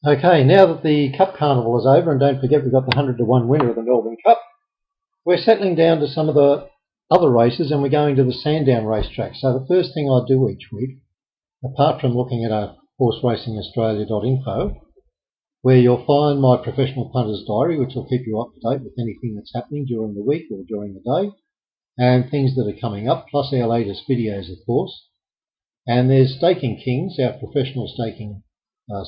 Okay, now that the Cup Carnival is over, and don't forget we've got the 100 to 1 winner of the Melbourne Cup, we're settling down to some of the other races and we're going to the Sandown racetrack. So the first thing I do each week, apart from looking at a horseracingaustralia.info, where you'll find my professional punter's diary, which will keep you up to date with anything that's happening during the week or during the day, and things that are coming up, plus our latest videos, of course. And there's Staking Kings, our professional staking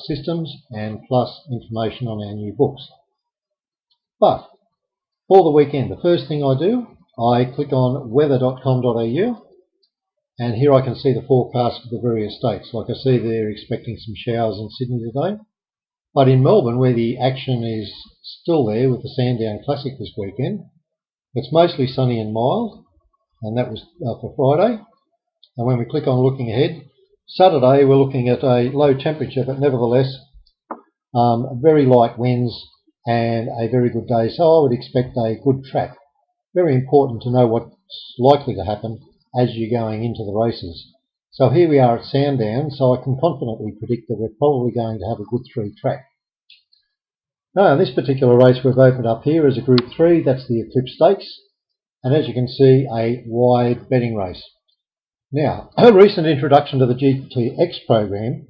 systems, and plus information on our new books. But for the weekend, the first thing I do, I click on weather.com.au, and here I can see the forecast for the various states. Like I see they're expecting some showers in Sydney today. But in Melbourne, where the action is still there with the Sandown Classic this weekend, it's mostly sunny and mild, and that was for Friday. And when we click on looking ahead, Saturday we're looking at a low temperature, but nevertheless very light winds and a very good day. So I would expect a good track. Very important to know what's likely to happen as you're going into the races. So here we are at Sandown, so I can confidently predict that we're probably going to have a good 3 track. Now, this particular race we've opened up here is a Group 3, that's the Eclipse Stakes, and as you can see, a wide betting race. Now, a recent introduction to the GTX program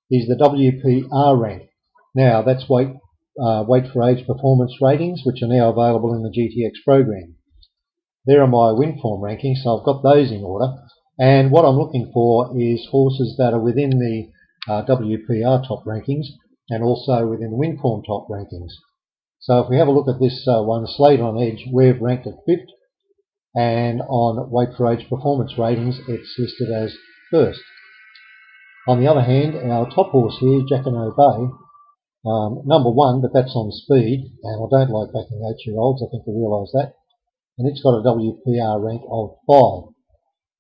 is the WPR rank. Now, that's weight for age performance ratings, which are now available in the GTX program. There are my Winform rankings, so I've got those in order. And what I'm looking for is horses that are within the WPR top rankings and also within Winform top rankings. So if we have a look at this one, Slate on Edge, we've ranked at 5th, and on weight for age performance ratings it's listed as 1st. On the other hand, our top horse here, Jacquinot Bay, number 1, but that's on speed, and I don't like backing 8-year-olds, I think you realise that, and it's got a WPR rank of 5.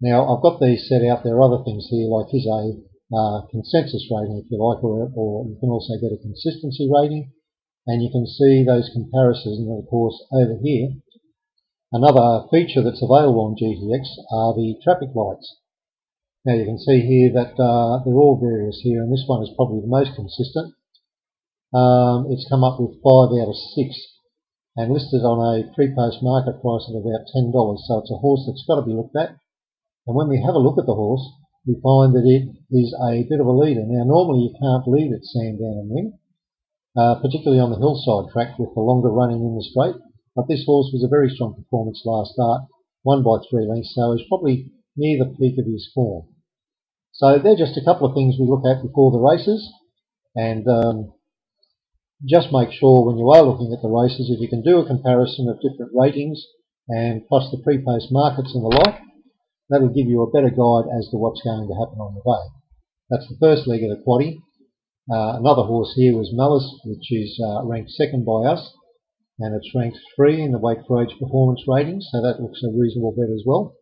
Now, I've got these set out. There are other things here, like here's a consensus rating, if you like, or you can also get a consistency rating, and you can see those comparisons. And of course, over here, another feature that's available on GTX are the traffic lights. Now, you can see here that they're all various here, and this one is probably the most consistent. It's come up with 5 out of 6, and listed on a pre-post market price of about $10. So it's a horse that's got to be looked at. And when we have a look at the horse, we find that it is a bit of a leader. Now, normally you can't lead at Sandown and win, particularly on the hillside track with the longer running in the straight. But this horse was a very strong performance last start, won by 3 lengths, so he's probably near the peak of his form. So they're just a couple of things we look at before the races, and just make sure when you are looking at the races, if you can do a comparison of different ratings and plus the pre-post markets and the like, that'll give you a better guide as to what's going to happen on the day. That's the first leg of the quaddie. Another horse here was Malice, which is ranked 2nd by us, and it's ranked 3 in the weight for age performance rating, so that looks a reasonable bet as well.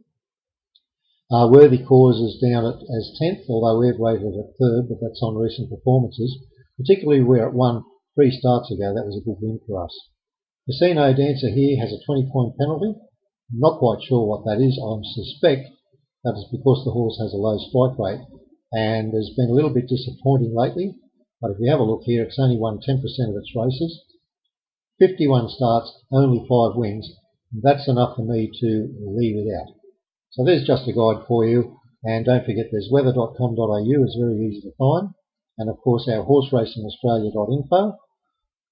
Worthy Cause is down as 10th, although we've rated it at 3rd, but that's on recent performances, particularly where it won 3 starts ago. That was a good win for us. Casino Dancer here has a 20-point penalty. I'm not quite sure what that is. I suspect that is because the horse has a low strike rate and has been a little bit disappointing lately. But if we have a look here, it's only won 10% of its races. 51 starts, only 5 wins. That's enough for me to leave it out. So there's just a guide for you. And don't forget there's weather.com.au, it's very easy to find. And of course our horseracingaustralia.info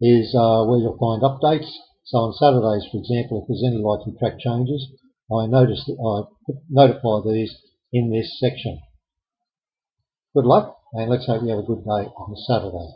is where you'll find updates. So on Saturdays, for example, if there's any likely track changes, I notify these in this section. Good luck, and let's hope you have a good day on Saturday.